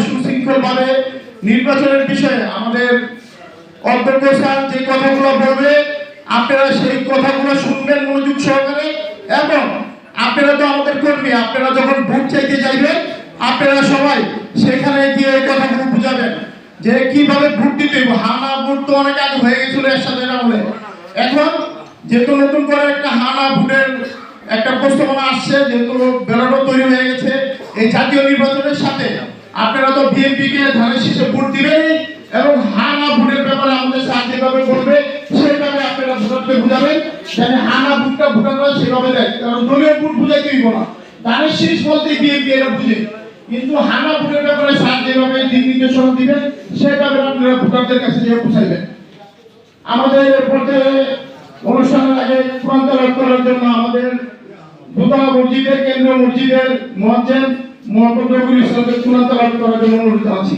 সুষ্ঠুভাবে সুশৃঙ্খলভাবে নির্বাচনের বিষয়ে আমাদের অধ্যক্ষ স্যার যে কথাগুলো বলবে আপনারা সেই কথাগুলো শুনবেন মনোযোগ সহকারে। এবং আপনারা তো আমাদের কর্মী, আপনারা যখন ভোট চাইতে যাইবেন আপনারা সবাই সেখানে গিয়ে এই কথাগুলো বুঝাবেন যে কিভাবে ভোট দিতে হবে। হানা ভোট তো অনেক আগে হয়ে গেছিল এরশাদের আমলে, এখন যেহেতু নতুন করে একটা হানা ভোটের একটা প্রস্তাবনা আসছে, যেহেতু ব্যালটও তৈরি হয়ে গেছে এই জাতীয় নির্বাচনের সাথে, আপনারা তো বিএনপি কে ধানের শীর্ষে ভোট দিবেন এবং হানা ভোটের ব্যাপারে আমাদের স্যার যেভাবে বলবে সেভাবে আপনারা ভোটারদের বুঝাবেন যাতে হানা ভোটটা ভোটাররা সেভাবে দেয়। কারণ দলীয় ভোট বুঝাইতে হইব না, ধানের শীষ বলতে বিএনপি এরা বুঝে, কিন্তু হানা ভোটের ব্যাপারে স্যার যেভাবে দিক নির্দেশনা দিবেন সেভাবে আপনারা ভোটারদের কাছে যেয়ে পৌঁছাইবেন। আমাদের পর্যায়ে অনুষ্ঠানের আগে কোরআন তেলাওয়াত করার জন্য আমাদের দোতলা মসজিদের কেন্দ্রীয় মসজিদের মুয়াজ্জিন মোহাম্মদ রবিউল ইসলামকে কোরআন তেলাওয়াত করার জন্য অনুরোধ জানাচ্ছি।